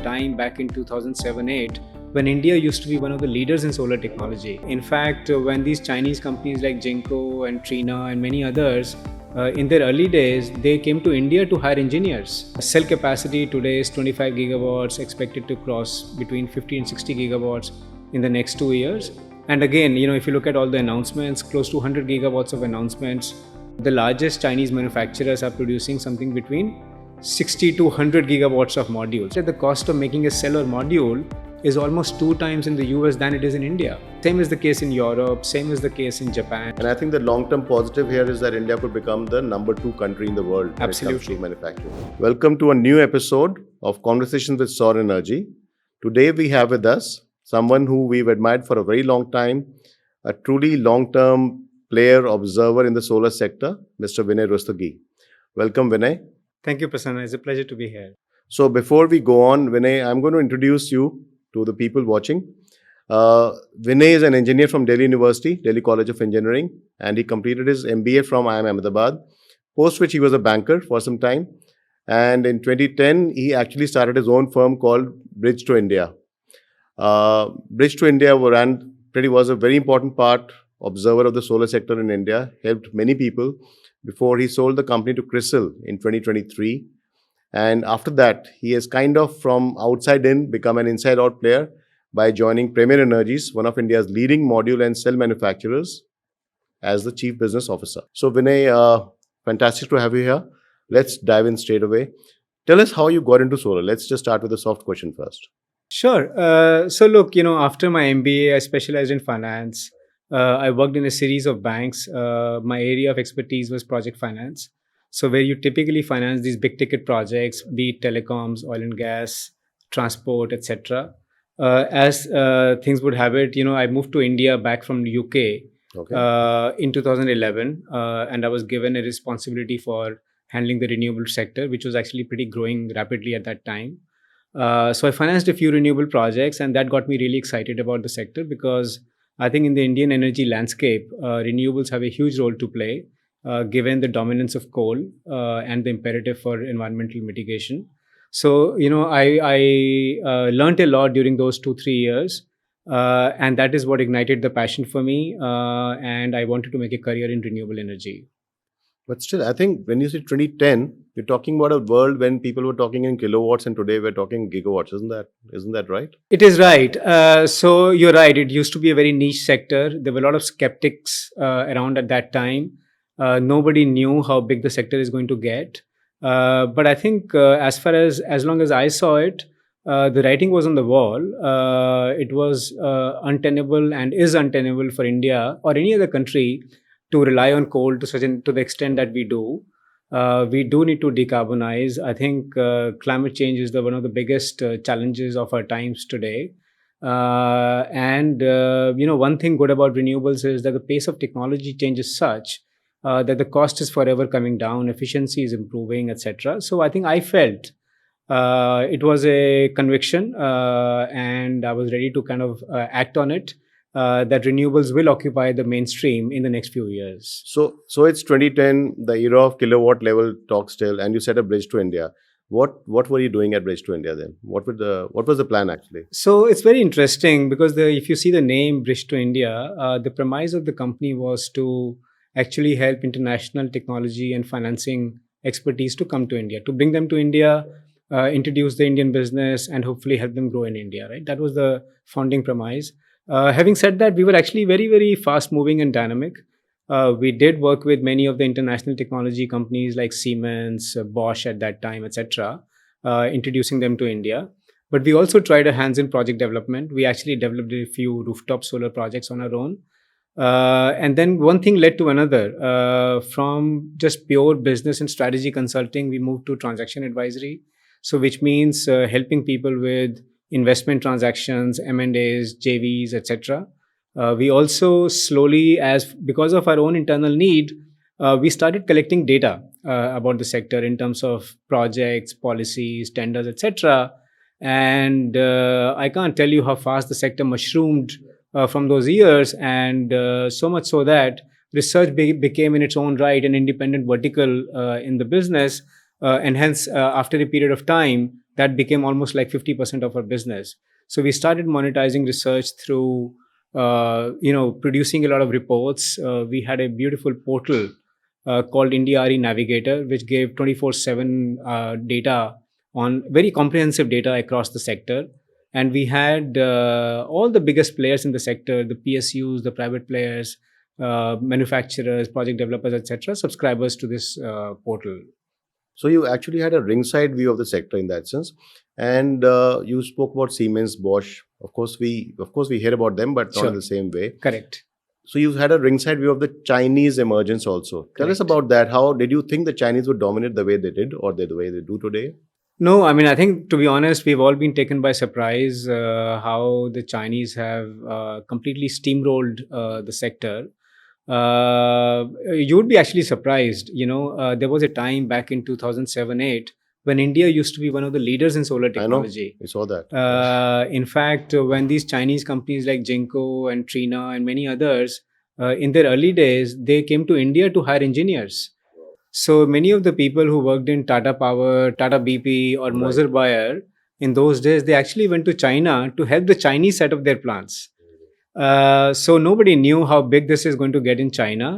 time back in 2007-8 when India used to be one of the leaders in solar technology. In fact, when these Chinese companies like Jinko and Trina and many others, in their early days, they came to India to hire engineers. Cell capacity today is 25 gigawatts, expected to cross between 50 and 60 gigawatts in the next 2 years. And again, if you look at all the announcements, close to 100 gigawatts of announcements, the largest Chinese manufacturers are producing something between 60 to 100 gigawatts of modules. The cost of making a cell or module is almost 2 times in the US than it is in India. Same is the case in Europe, same is the case in Japan. And I think the long-term positive here is that India could become the number 2 country in the world when it comes to manufacturing. Welcome to a new episode of Conversations with Saur Energy. Today we have with us someone who we've admired for a very long time, a truly long-term player, observer in the solar sector, Mr. Vinay Rustagi. Welcome, Vinay. Thank you, Prasanna. It's a pleasure to be here. So before we go on, Vinay, I'm going to introduce you to the people watching. Vinay is an engineer from Delhi University, Delhi College of Engineering, and he completed his MBA from IIM Ahmedabad, post which he was a banker for some time. And in 2010, he actually started his own firm called Bridge to India. Bridge to India was a very important part, observer of the solar sector in India, helped many people before he sold the company to CRISIL in 2023. And after that, he has kind of from outside in become an inside out player by joining Premier Energies, one of India's leading module and cell manufacturers, as the Chief Business Officer. So Vinay, fantastic to have you here. Let's dive in straight away. Tell us how you got into solar. Let's just start with a soft question first. Sure. So look, after my MBA, I specialized in finance. I worked in a series of banks. My area of expertise was project finance. So where you typically finance these big ticket projects, be it telecoms, oil and gas, transport, etc. As things would have it, I moved to India back from the UK in 2011, and I was given a responsibility for handling the renewable sector, which was actually pretty growing rapidly at that time. So I financed a few renewable projects, and that got me really excited about the sector because I think in the Indian energy landscape, renewables have a huge role to play. Given the dominance of coal and the imperative for environmental mitigation. So, I learned a lot during those 2-3 years. And that is what ignited the passion for me. And I wanted to make a career in renewable energy. But still, I think when you say 2010, you're talking about a world when people were talking in kilowatts and today we're talking gigawatts. Isn't that right? It is right. So you're right. It used to be a very niche sector. There were a lot of skeptics around at that time. Nobody knew how big the sector is going to get. But I think as long as I saw it, the writing was on the wall. It was untenable and is untenable for India or any other country to rely on coal to the extent that we do. We do need to decarbonize. I think climate change is one of the biggest challenges of our times today. And one thing good about renewables is that the pace of technology change is such that the cost is forever coming down, efficiency is improving, etc. So I think I felt it was a conviction and I was ready to kind of act on it, that renewables will occupy the mainstream in the next few years. So it's 2010, the era of kilowatt level talk still, and you set a Bridge to India. What were you doing at Bridge to India then? What was the plan actually? So it's very interesting because if you see the name Bridge to India, the premise of the company was to actually help international technology and financing expertise to come to India, to bring them to India, introduce the Indian business, and hopefully help them grow in India, right? That was the founding premise. Having said that, we were actually very, very fast moving and dynamic. We did work with many of the international technology companies like Siemens, Bosch at that time, etc., introducing them to India. But we also tried our hands in project development. We actually developed a few rooftop solar projects on our own. And then one thing led to another. From just pure business and strategy consulting, we moved to transaction advisory. So which means helping people with investment transactions, M&As, JVs, etc. We also slowly, because of our own internal need, we started collecting data about the sector in terms of projects, policies, tenders, etc. And I can't tell you how fast the sector mushroomed from those years, and so much so that research became in its own right an independent vertical in the business, and hence after a period of time that became almost like 50% of our business. So we started monetizing research through, producing a lot of reports. We had a beautiful portal called India RE Navigator, which gave 24/7 data on very comprehensive data across the sector. And we had all the biggest players in the sector, the PSUs, the private players, manufacturers, project developers, etc., subscribers to this portal. So you actually had a ringside view of the sector in that sense, and you spoke about Siemens, Bosch. Of course we hear about them, but not in Sure. the same way. Correct. So you've had a ringside view of the Chinese emergence also. Tell us Correct. about that. How did you think the Chinese would dominate the way they did, or the way they do today? No, I mean, I think to be honest, we've all been taken by surprise how the Chinese have completely steamrolled the sector. You would be actually surprised. There was a time back in 2007-8 when India used to be one of the leaders in solar I know, technology. we saw that. In fact, when these Chinese companies like Jinko and Trina and many others, in their early days, they came to India to hire engineers. So many of the people who worked in Tata Power, Tata BP, or Right. Moser Bayer, in those days, they actually went to China to help the Chinese set up their plants. So nobody knew how big this is going to get in China.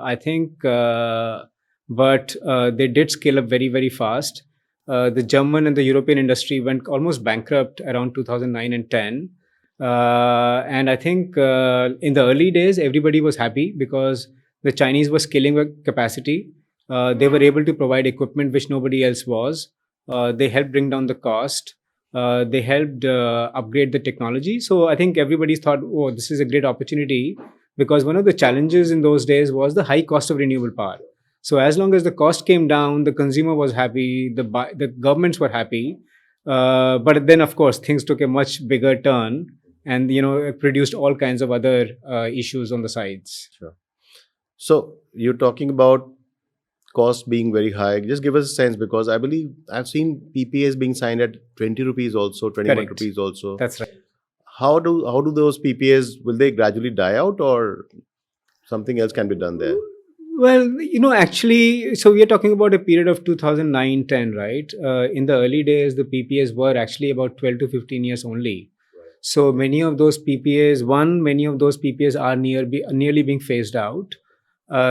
I think, but they did scale up very, very fast. The German and the European industry went almost bankrupt around 2009 and 10. And I think in the early days, everybody was happy because the Chinese were scaling up capacity. They were able to provide equipment which nobody else was. They helped bring down the cost. They helped upgrade the technology. So I think everybody thought, oh, this is a great opportunity, because one of the challenges in those days was the high cost of renewable power. So as long as the cost came down, the consumer was happy, the governments were happy. But then, of course, things took a much bigger turn, and it produced all kinds of other issues on the sides. Sure. So you're talking about cost being very high. Just give us a sense, because I believe I've seen PPAs being signed at 20 rupees also, 21 Correct. rupees also. That's right. How do those PPAs, will they gradually die out, or something else can be done there? Well, actually, so we are talking about a period of 2009-10, right? In the early days, the PPAs were actually about 12 to 15 years only. So many of those PPAs, are nearly being phased out.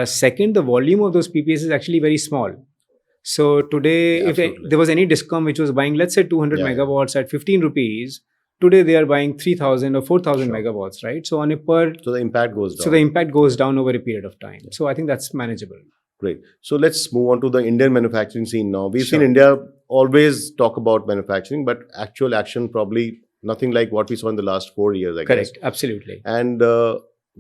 Second, the volume of those PPAs is actually very small. So today, Yeah, if absolutely. there was any discom which was buying, let's say 200 Yeah, yeah. megawatts at 15 rupees, today they are buying 3,000 or 4,000 Sure. megawatts, right? So on a per, So the impact goes down. so the impact goes down over a period of time. So I think that's manageable. Great. So let's move on to the Indian manufacturing scene now. We've seen Sure. India always talk about manufacturing, but actual action probably nothing like what we saw in the last 4 years, I guess. Correct. Absolutely. And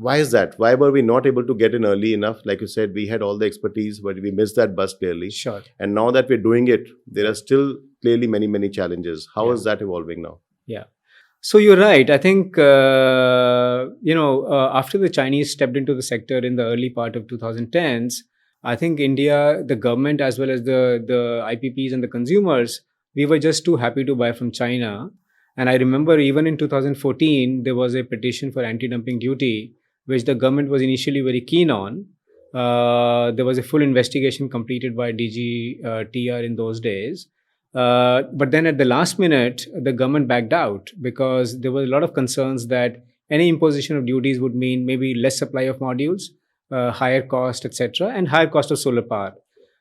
why is that? Why were we not able to get in early enough? Like you said, we had all the expertise, but we missed that bus clearly. Sure. And now that we're doing it, there are still clearly many, many challenges. How Yeah. is that evolving now? Yeah. So you're right. I think, after the Chinese stepped into the sector in the early part of 2010s, I think India, the government, as well as the IPPs and the consumers, we were just too happy to buy from China. And I remember even in 2014, there was a petition for anti-dumping duty, which the government was initially very keen on. There was a full investigation completed by DG TR in those days. But then at the last minute, the government backed out because there were a lot of concerns that any imposition of duties would mean maybe less supply of modules, higher cost, etc., and higher cost of solar power.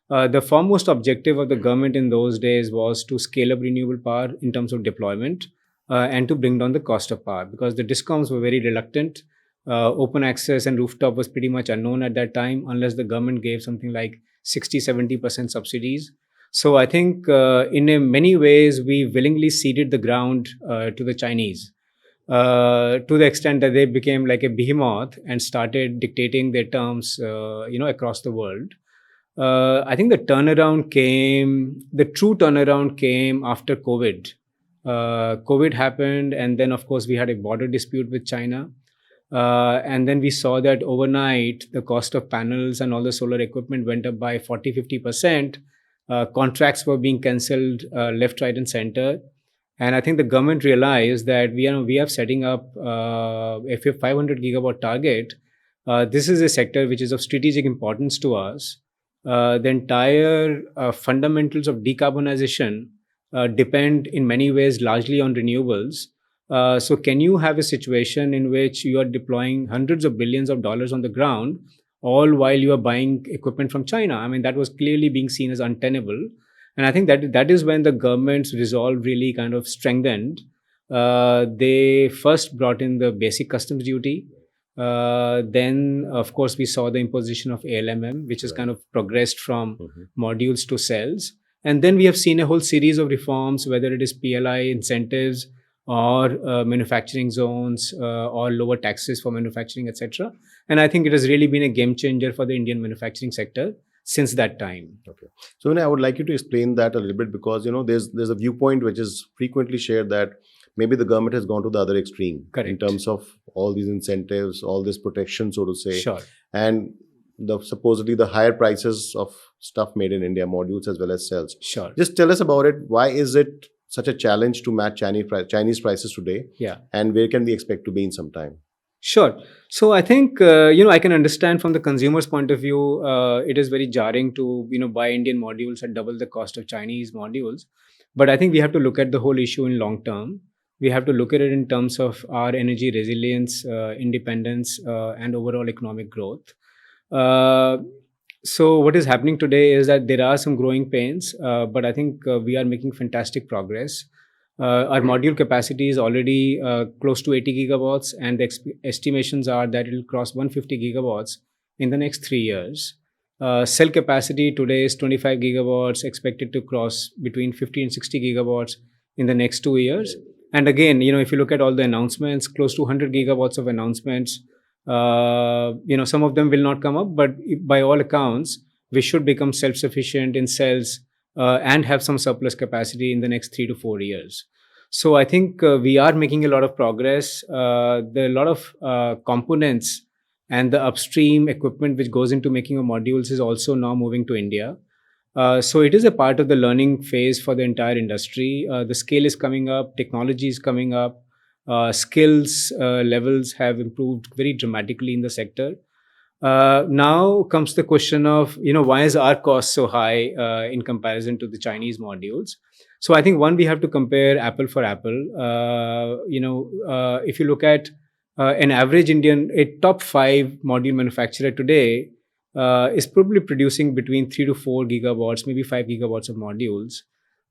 The foremost objective of the government in those days was to scale up renewable power in terms of deployment and to bring down the cost of power, because the discoms were very reluctant. Open access and rooftop was pretty much unknown at that time unless the government gave something like 60-70% subsidies. So I think in many ways, we willingly ceded the ground to the Chinese to the extent that they became like a behemoth and started dictating their terms, across the world. I think the true turnaround came after COVID. COVID happened, and then, of course, we had a border dispute with China. And then we saw that overnight, the cost of panels and all the solar equipment went up by 40-50%. Contracts were being cancelled left, right, and center. And I think the government realized that we are setting up a 500 gigawatt target. This is a sector which is of strategic importance to us. The entire fundamentals of decarbonization depend in many ways largely on renewables. So, can you have a situation in which you are deploying hundreds of billions of dollars on the ground, all while you are buying equipment from China? I mean, that was clearly being seen as untenable. And I think that is when the government's resolve really kind of strengthened. They first brought in the basic customs duty. Then, of course, we saw the imposition of ALMM, which has Right. kind of progressed from Mhm. modules to cells. And then we have seen a whole series of reforms, whether it is PLI incentives or manufacturing zones or lower taxes for manufacturing, etc. And I think it has really been a game changer for the Indian manufacturing sector since that time. Okay. So, Vinay, I would like you to explain that a little bit because there's a viewpoint which is frequently shared that maybe the government has gone to the other extreme in Correct. terms of all these incentives, all this protection, so to say, Sure. and the supposedly the higher prices of stuff made in India, modules as well as cells. Sure. Just tell us about it. Why is it such a challenge to match Chinese prices today, Yeah. and where can we expect to be in some time? Sure. So I think I can understand from the consumer's point of view, it is very jarring to buy Indian modules at double the cost of Chinese modules. But I think we have to look at the whole issue in long term. We have to look at it in terms of our energy resilience, independence, and overall economic growth. Uh, so what is happening today is that there are some growing pains, but I think we are making fantastic progress. Our module capacity is already close to 80 gigawatts, and the estimations are that it will cross 150 gigawatts in the next 3 years. Cell capacity today is 25 gigawatts, expected to cross between 50 and 60 gigawatts in the next 2 years. And again, if you look at all the announcements, close to 100 gigawatts of announcements, some of them will not come up, but by all accounts, we should become self-sufficient in cells and have some surplus capacity in the next 3 to 4 years. So I think we are making a lot of progress. There are a lot of components and the upstream equipment which goes into making of modules is also now moving to India. So it is a part of the learning phase for the entire industry. The scale is coming up, technology is coming up, skills levels have improved very dramatically in the sector. Now comes the question of why is our cost so high in comparison to the Chinese modules. So I think one, we have to compare apple for apple. If you look at an average Indian, a top 5 module manufacturer today is probably producing between 3 to 4 gigawatts, maybe 5 gigawatts of modules.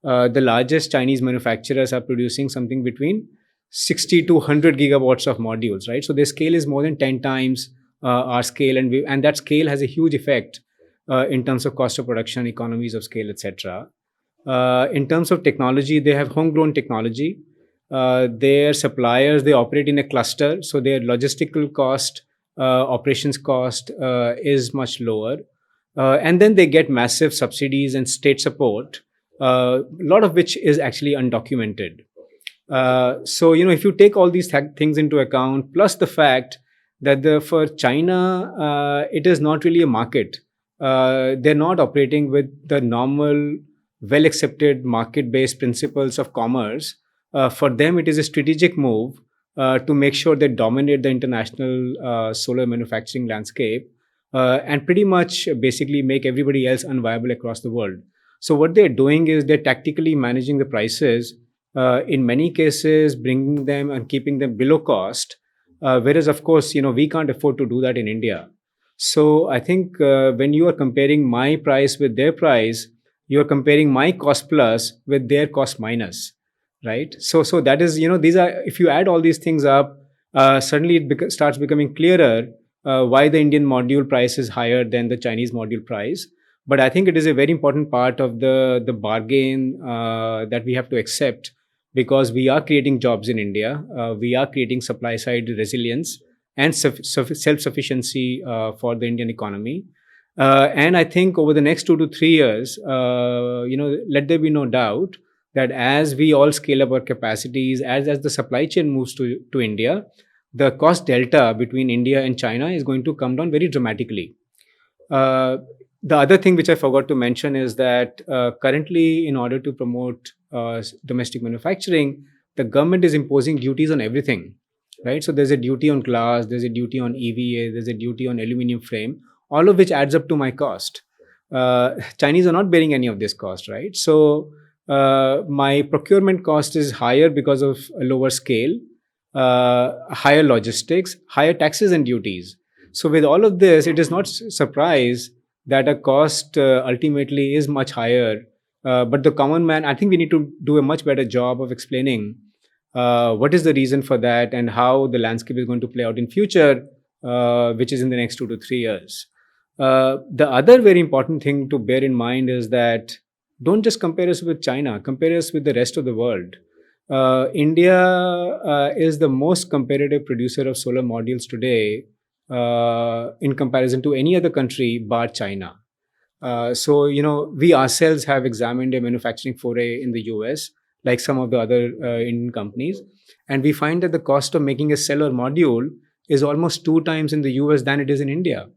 The largest Chinese manufacturers are producing something between 60 to 100 gigawatts of modules, right? So their scale is more than 10 times our scale, and that scale has a huge effect in terms of cost of production, economies of scale, etc. In terms of technology, they have homegrown technology. Their suppliers, they operate in a cluster, so their logistical cost, operations cost is much lower. And then they get massive subsidies and state support, a lot of which is actually undocumented. So if you take all these things into account, plus the fact that for China, it is not really a market. They're not operating with the normal, well accepted market based principles of commerce. For them, it is a strategic move to make sure they dominate the international solar manufacturing landscape and pretty much basically make everybody else unviable across the world. So, what they're doing is they're tactically managing the prices, in many cases, bringing them and keeping them below cost. Whereas, of course, we can't afford to do that in India. So I think when you are comparing my price with their price, you are comparing my cost plus with their cost minus, right? So that is, these are, if you add all these things up, suddenly it starts becoming clearer why the Indian module price is higher than the Chinese module price. But I think it is a very important part of the bargain that we have to accept, because we are creating jobs in India. We are creating supply side resilience and self-sufficiency for the Indian economy. And I think over the next 2 to 3 years, let there be no doubt that as we all scale up our capacities, as the supply chain moves to India, the cost delta between India and China is going to come down very dramatically. The other thing which I forgot to mention is that currently, in order to promote domestic manufacturing, the government is imposing duties on everything, right? So there's a duty on glass, there's a duty on EVA, there's a duty on aluminum frame, all of which adds up to my cost. Chinese are not bearing any of this cost, right? So my procurement cost is higher because of a lower scale, higher logistics, higher taxes and duties. So with all of this, it is not surprise that a cost ultimately is much higher. But the common man, I think we need to do a much better job of explaining what is the reason for that and how the landscape is going to play out in future, which is in the next 2 to 3 years. The other very important thing to bear in mind is that don't just compare us with China, compare us with the rest of the world. India is the most competitive producer of solar modules today in comparison to any other country bar China. So, we ourselves have examined a manufacturing foray in the US, like some of the other Indian companies, and we find that the cost of making a cell or module is almost 2 times in the US than it is in India.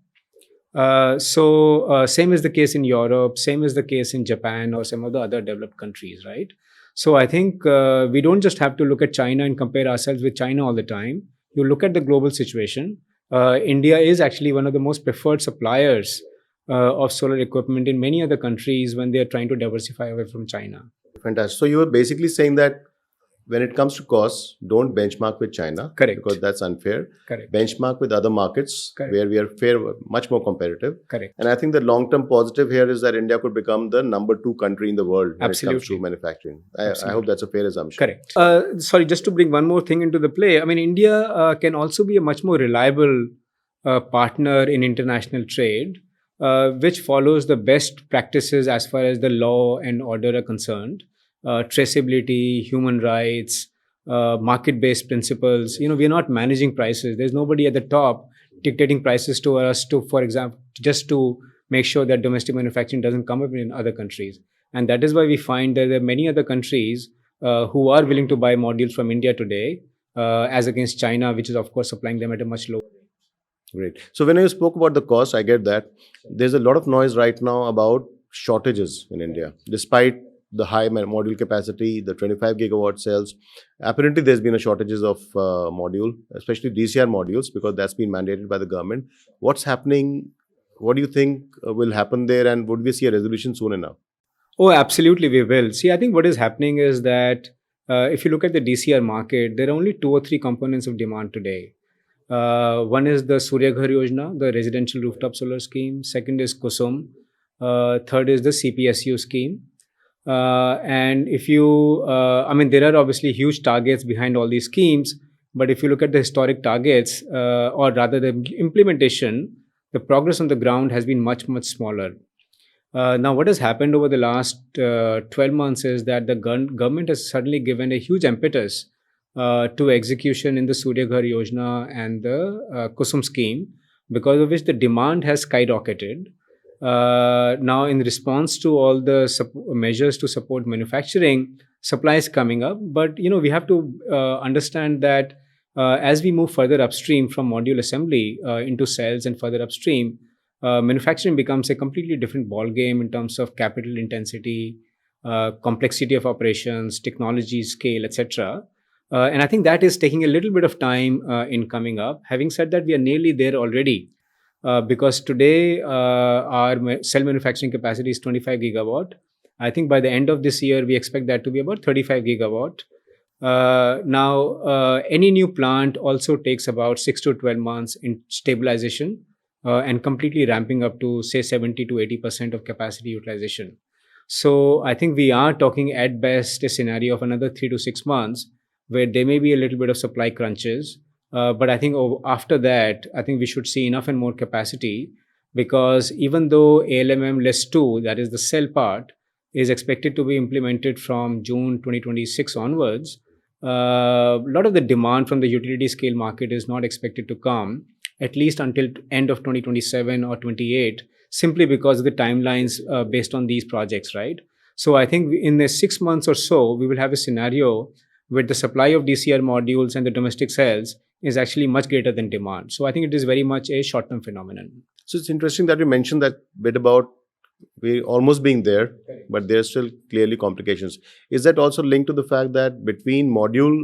So same is the case in Europe, same is the case in Japan or some of the other developed countries, right? So I think we don't just have to look at China and compare ourselves with China all the time. You look at the global situation. India is actually one of the most preferred suppliers of solar equipment in many other countries when they are trying to diversify away from China. Fantastic. So you were basically saying that when it comes to costs, don't benchmark with China, Correct. because that's unfair. Correct. Benchmark with other markets Correct. where we are much more competitive. Correct. And I think the long-term positive here is that India could become the number 2 country in the world when it comes Absolutely. to manufacturing. I Absolutely. hope that's a fair assumption. Correct. Sorry, just to bring one more thing into the play. I mean, India can also be a much more reliable partner in international trade, which follows the best practices as far as the law and order are concerned, traceability, human rights, market-based principles. We are not managing prices. There's nobody at the top dictating prices to us to, for example, just to make sure that domestic manufacturing doesn't come up in other countries. And that is why we find that there are many other countries who are willing to buy modules from India today, as against China, which is of course supplying them at a much lower. Great. So when you spoke about the cost, I get that. There's a lot of noise right now about shortages in India. Despite the high module capacity, the 25 gigawatt cells, apparently there's been a shortages of module, especially DCR modules, because that's been mandated by the government. What's happening? What do you think will happen there, and would we see a resolution soon enough? Oh, absolutely, we will. See, I think what is happening is that if you look at the DCR market, there are only 2 or 3 components of demand today. One is the Surya Ghar Yojana, the residential rooftop solar scheme. Second is Kusum. Third is the CPSU scheme. And if you, there are obviously huge targets behind all these schemes, but if you look at the historic targets, or rather the implementation, the progress on the ground has been much, much smaller. Now, what has happened over the last 12 months is that the government has suddenly given a huge impetus to execution in the Surya Ghar Yojana and the Kusum scheme, because of which the demand has skyrocketed. Now, in response to all the measures to support manufacturing, supply is coming up. But we have to understand that as we move further upstream from module assembly into cells and further upstream, manufacturing becomes a completely different ball game in terms of capital intensity, complexity of operations, technology scale, etc. And I think that is taking a little bit of time in coming up. Having said that, we are nearly there already. Because today our cell manufacturing capacity is 25 gigawatt. I think by the end of this year, we expect that to be about 35 gigawatt. Now, any new plant also takes about 6 to 12 months in stabilization and completely ramping up to, say, 70 to 80% of capacity utilization. So I think we are talking at best a scenario of another 3 to 6 months where there may be a little bit of supply crunches. But I think after that, I think we should see enough and more capacity, because even though ALMM less 2, that is the cell part, is expected to be implemented from June 2026 onwards, a lot of the demand from the utility scale market is not expected to come at least until end of 2027 or 28, simply because of the timelines based on these projects, right? So I think in the 6 months or so, we will have a scenario where the supply of DCR modules and the domestic cells is actually much greater than demand. So I think it is very much a short-term phenomenon. So it's interesting that you mentioned that bit about we almost being there, but there's still clearly complications. Is that also linked to the fact that between module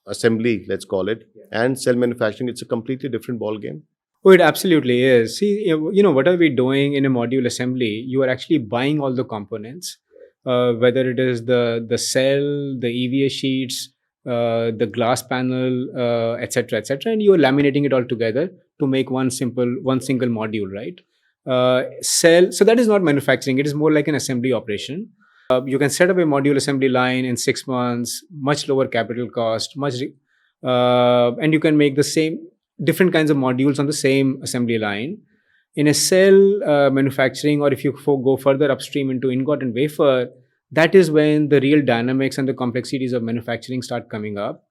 assembly, let's call it, and cell manufacturing, it's a completely different ball game? Oh, it absolutely is. See, what are we doing in a module assembly? You are actually buying all the components. whether it is the cell, the EVA sheets, the glass panel, etc., etc., and you are laminating it all together to make one single module, right? Cell. So that is not manufacturing; it is more like an assembly operation. You can set up a module assembly line in 6 months, much lower capital cost, and you can make the same different kinds of modules on the same assembly line. In a cell manufacturing, or if you go further upstream into ingot and wafer, that is when the real dynamics and the complexities of manufacturing start coming up.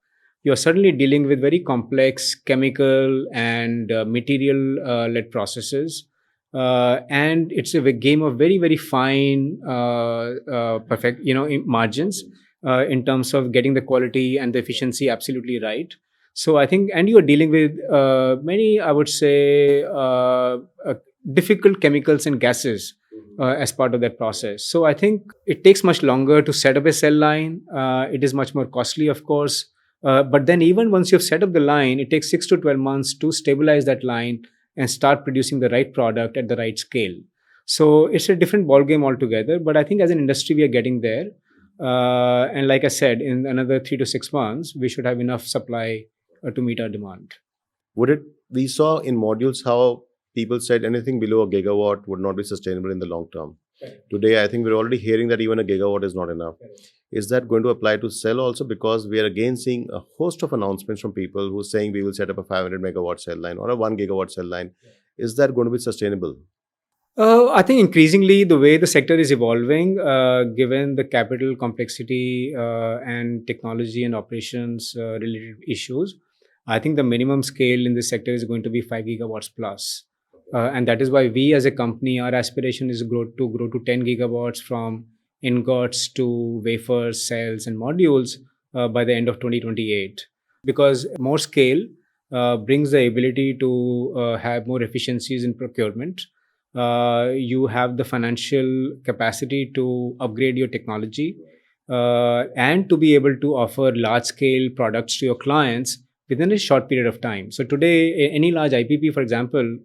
You're certainly dealing with very complex chemical and material led processes. And it's a game of very, very fine, perfect, margins in terms of getting the quality and the efficiency absolutely right. So I think, and you are dealing with many, I would say, difficult chemicals and gases as part of that process. So I think it takes much longer to set up a cell line. It is much more costly, of course. But then even once you've set up the line, it takes 6 to 12 months to stabilize that line and start producing the right product at the right scale. So it's a different ballgame altogether. But I think as an industry, we are getting there. And like I said, in another 3 to 6 months, we should have enough supply to meet our demand. We saw in modules how people said anything below a gigawatt would not be sustainable in the long term. Today, I think we're already hearing that even a gigawatt is not enough. Is that going to apply to cell also? Because we are again seeing a host of announcements from people who are saying we will set up a 500 megawatt cell line or a 1 gigawatt cell line. Is that going to be sustainable? I think increasingly the way the sector is evolving, given the capital complexity and technology and operations related issues, I think the minimum scale in this sector is going to be 5 gigawatts plus. And that is why we as a company, our aspiration is to grow to 10 gigawatts from ingots to wafers, cells, and modules by the end of 2028. Because more scale brings the ability to have more efficiencies in procurement. You have the financial capacity to upgrade your technology and to be able to offer large scale products to your clients within a short period of time. So today, any large IPP, for example,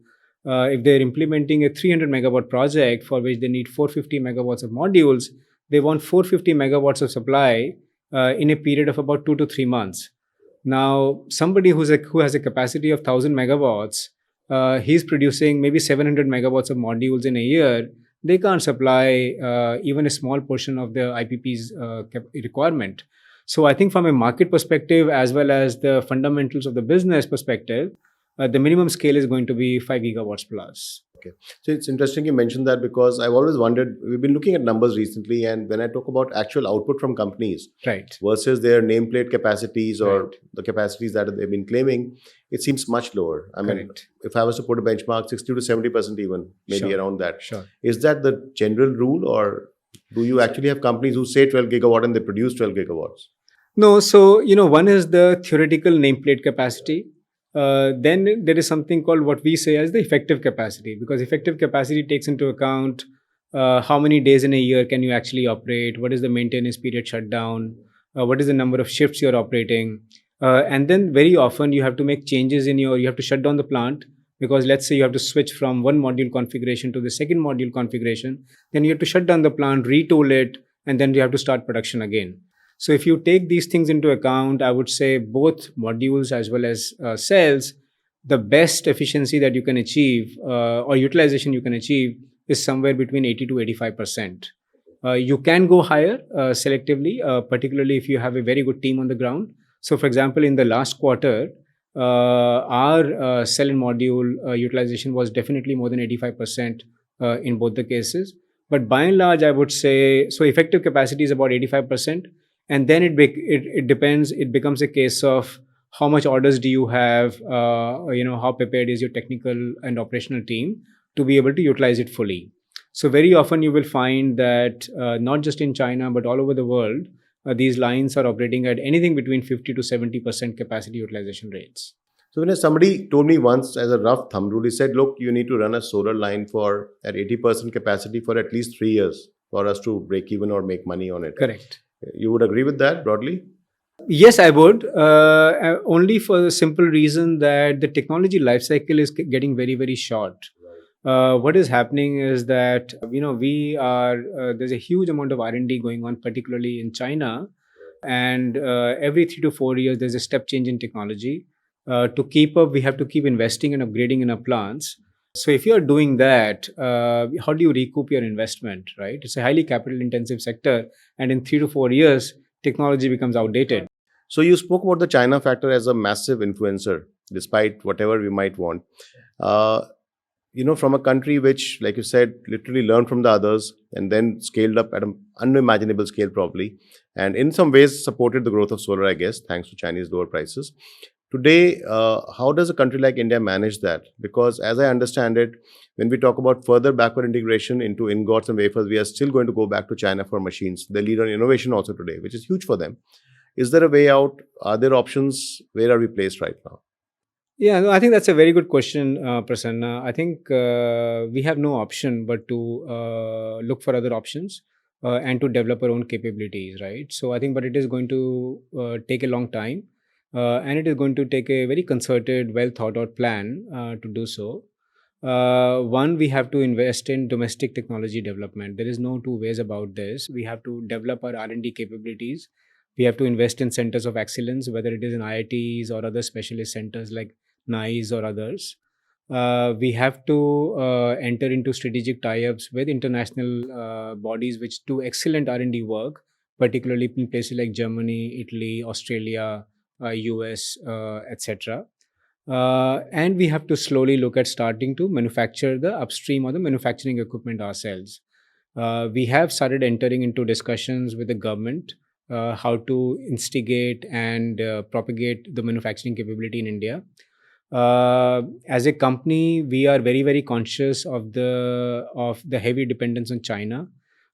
if they're implementing a 300 megawatt project for which they need 450 megawatts of modules, they want 450 megawatts of supply in a period of about 2 to 3 months. Now, somebody who has a capacity of 1,000 megawatts, he's producing maybe 700 megawatts of modules in a year. They can't supply even a small portion of the IPP's requirement. So I think from a market perspective, as well as the fundamentals of the business perspective, the minimum scale is going to be 5 gigawatts plus. Okay. So it's interesting you mentioned that because I've always wondered, we've been looking at numbers recently, and when I talk about actual output from companies Right. versus their nameplate capacities or Right. the capacities that they've been claiming, it seems much lower. I mean, Correct. if I was to put a benchmark, 60 to 70% even, maybe Sure. around that. Sure. Is that the general rule, or do you actually have companies who say 12 gigawatt and they produce 12 gigawatts? No, so one is the theoretical nameplate capacity. Then there is something called what we say as the effective capacity, because effective capacity takes into account how many days in a year can you actually operate, what is the maintenance period shutdown, what is the number of shifts you're operating, and then very often you have to make changes you have to shut down the plant, because let's say you have to switch from one module configuration to the second module configuration, then you have to shut down the plant, retool it, and then you have to start production again. So if you take these things into account, I would say both modules as well as cells, the best efficiency that you can achieve or utilization you can achieve is somewhere between 80 to 85%. You can go higher selectively, particularly if you have a very good team on the ground. So for example, in the last quarter, our cell and module utilization was definitely more than 85% in both the cases. But by and large, I would say, so effective capacity is about 85%. And then it depends. It becomes a case of how much orders do you have, how prepared is your technical and operational team to be able to utilize it fully. So very often you will find that not just in China, but all over the world, these lines are operating at anything between 50 to 70% capacity utilization rates. So when somebody told me once as a rough thumb rule, he said, look, you need to run a solar line at 80% capacity for at least 3 years for us to break even or make money on it. Correct. You would agree with that broadly? Yes, I would. Only for the simple reason that the technology life cycle is getting very, very short. What is happening is that we are there's a huge amount of R&D going on, particularly in China, and every 3 to 4 years there's a step change in technology. To keep up, we have to keep investing and upgrading in our plants. So if you are doing that, how do you recoup your investment, right? It's a highly capital intensive sector, and in 3 to 4 years, technology becomes outdated. So you spoke about the China factor as a massive influencer, despite whatever we might want. Uh, from a country which, like you said, literally learned from the others and then scaled up at an unimaginable scale, probably, and in some ways supported the growth of solar, I guess, thanks to Chinese lower prices. Today, how does a country like India manage that? Because as I understand it, when we talk about further backward integration into ingots and wafers, we are still going to go back to China for machines. They lead on innovation also today, which is huge for them. Is there a way out? Are there options? Where are we placed right now? Yeah, no, I think that's a very good question, Prasanna. I think we have no option but to look for other options and to develop our own capabilities, right? So I think, but it is going to take a long time, and it is going to take a very concerted, well thought out plan to do so. One, we have to invest in domestic technology development. There is no two ways about this. We have to develop our R&D capabilities. We have to invest in centers of excellence, whether it is in IITs or other specialist centers like NICE or others. We have to enter into strategic tie-ups with international bodies which do excellent R&D work, particularly in places like Germany, Italy, Australia, US, etc. And we have to slowly look at starting to manufacture the upstream or the manufacturing equipment ourselves. We have started entering into discussions with the government how to instigate and propagate the manufacturing capability in India. As a company, we are very very conscious of the heavy dependence on China,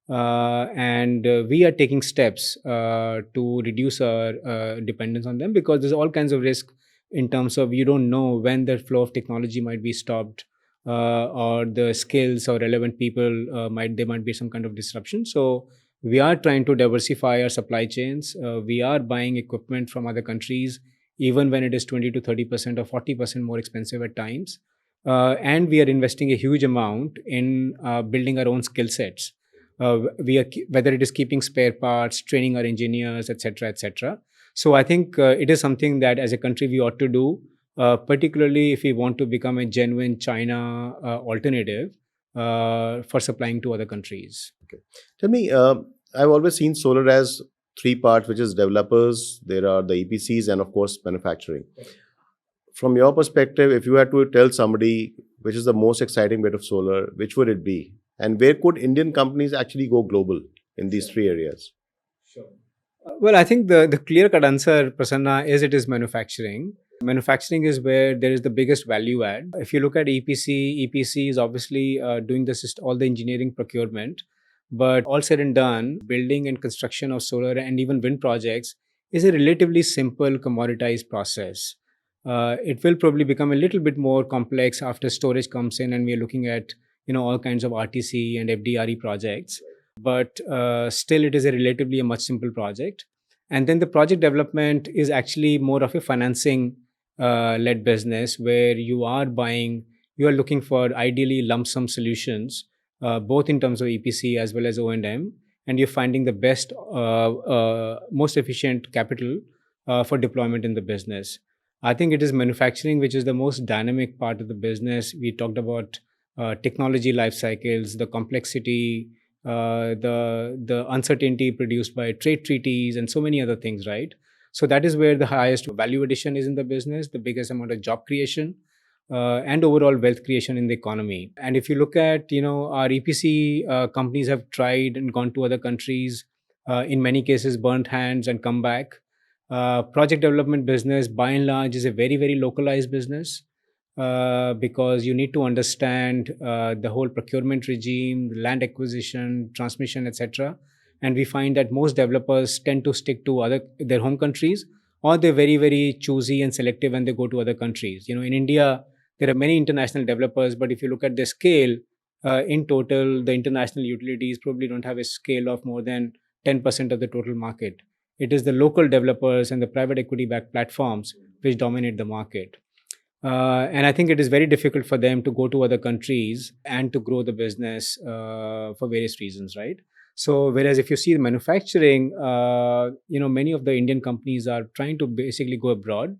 and we are taking steps to reduce our dependence on them, because there's all kinds of risk in terms of you don't know when the flow of technology might be stopped, or the skills or relevant people might be some kind of disruption. So we are trying to diversify our supply chains. We are buying equipment from other countries even when it is 20 to 30% or 40% more expensive at times. And we are investing a huge amount in building our own skill sets. Whether it is keeping spare parts, training our engineers, etc., etc. So I think it is something that as a country we ought to do, particularly if we want to become a genuine China alternative for supplying to other countries. Okay. Tell me, I've always seen solar as three parts, which is developers, there are the EPCs, and of course, manufacturing. From your perspective, if you had to tell somebody which is the most exciting bit of solar, which would it be? And where could Indian companies actually go global in these three areas? Sure. Well, I think the clear cut answer, Prasanna, is it is manufacturing. Manufacturing is where there is the biggest value add. If you look at EPC is obviously doing all the engineering procurement. But all said and done, building and construction of solar and even wind projects is a relatively simple commoditized process. It will probably become a little bit more complex after storage comes in and we are looking at all kinds of RTC and FDRE projects. But still, it is a relatively a much simple project. And then the project development is actually more of a financing led business where you are looking for ideally lump sum solutions, both in terms of EPC as well as O&M, and you're finding the best, most efficient capital for deployment in the business. I think it is manufacturing which is the most dynamic part of the business. We talked about technology life cycles, the complexity, the uncertainty produced by trade treaties, and so many other things, right? So that is where the highest value addition is in the business, the biggest amount of job creation, and overall wealth creation in the economy. And if you look at, our EPC companies have tried and gone to other countries, in many cases burnt hands and come back. Project development business, by and large, is a very, very localized business, because you need to understand the whole procurement regime, land acquisition, transmission, etc. And we find that most developers tend to stick to their home countries, or they're very, very choosy and selective when they go to other countries. In India, there are many international developers, but if you look at the scale, in total, the international utilities probably don't have a scale of more than 10% of the total market. It is the local developers and the private equity backed platforms which dominate the market. And I think it is very difficult for them to go to other countries and to grow the business for various reasons, right? So, whereas if you see the manufacturing, many of the Indian companies are trying to basically go abroad.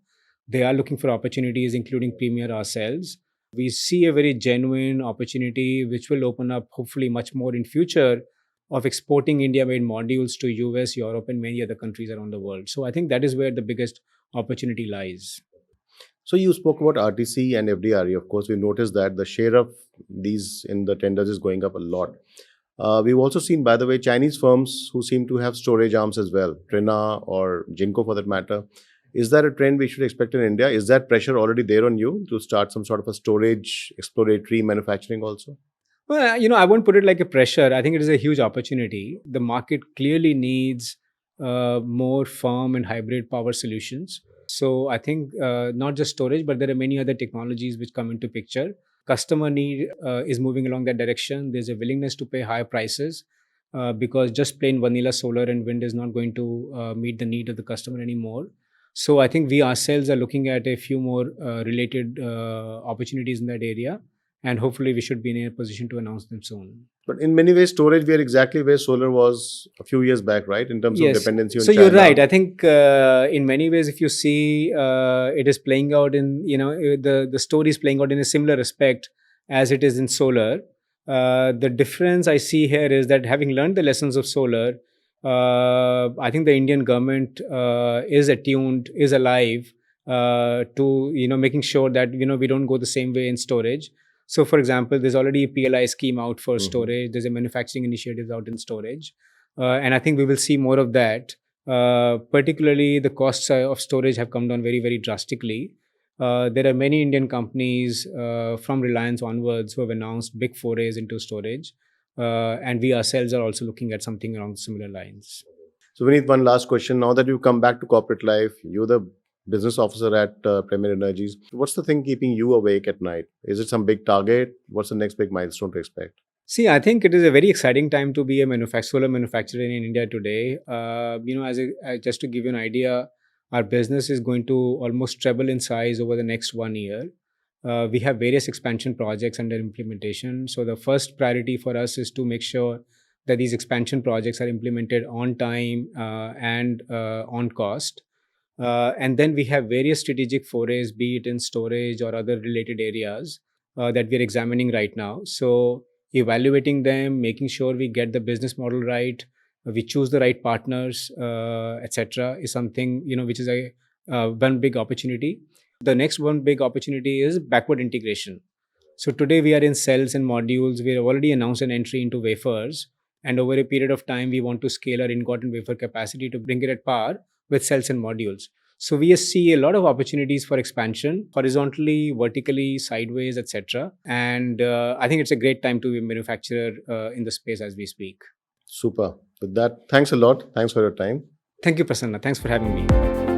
They are looking for opportunities, including Premier ourselves. We see a very genuine opportunity which will open up, hopefully, much more in future of exporting India-made modules to US, Europe, and many other countries around the world. So, I think that is where the biggest opportunity lies. So you spoke about RTC and FDRE. Of course, we've noticed that the share of these in the tenders is going up a lot. We've also seen, by the way, Chinese firms who seem to have storage arms as well, Trina or Jinko for that matter. Is that a trend we should expect in India? Is that pressure already there on you to start some sort of a storage exploratory manufacturing also? Well, I won't put it like a pressure. I think it is a huge opportunity. The market clearly needs more firm and hybrid power solutions. So I think not just storage, but there are many other technologies which come into picture. Customer need is moving along that direction. There's a willingness to pay higher prices because just plain vanilla solar and wind is not going to meet the need of the customer anymore. So I think we ourselves are looking at a few more related opportunities in that area, and hopefully we should be in a position to announce them soon. But in many ways, storage, we are exactly where solar was a few years back, right? In terms of Yes. dependency on So China. you're right. I think in many ways, if you see, it is playing out in, the story is playing out in a similar respect as it is in solar. The difference I see here is that having learned the lessons of solar, I think the Indian government is attuned, is alive to, making sure that, we don't go the same way in storage. So, for example, there's already a PLI scheme out for storage. There's a manufacturing initiative out in storage. And I think we will see more of that. Particularly, the costs of storage have come down very, very drastically. There are many Indian companies from Reliance onwards who have announced big forays into storage. And we ourselves are also looking at something along similar lines. So, Vineet, one last question. Now that you've come back to corporate life, you're the business officer at Premier Energies. What's the thing keeping you awake at night? Is it some big target? What's the next big milestone to expect? See, I think it is a very exciting time to be a solar manufacturer in India today. Just to give you an idea, our business is going to almost treble in size over the next 1 year. We have various expansion projects under implementation. So the first priority for us is to make sure that these expansion projects are implemented on time and on cost. And then we have various strategic forays, be it in storage or other related areas that we're examining right now. So evaluating them, making sure we get the business model right, we choose the right partners, etc., is something which is a one big opportunity. The next one big opportunity is backward integration. So today we are in cells and modules. We have already announced an entry into wafers, and over a period of time, we want to scale our ingot and wafer capacity to bring it at par with cells and modules. So we see a lot of opportunities for expansion, horizontally, vertically, sideways, etc. And I think it's a great time to be a manufacturer in the space as we speak. Super. With that, thanks a lot. Thanks for your time. Thank you, Prasanna. Thanks for having me.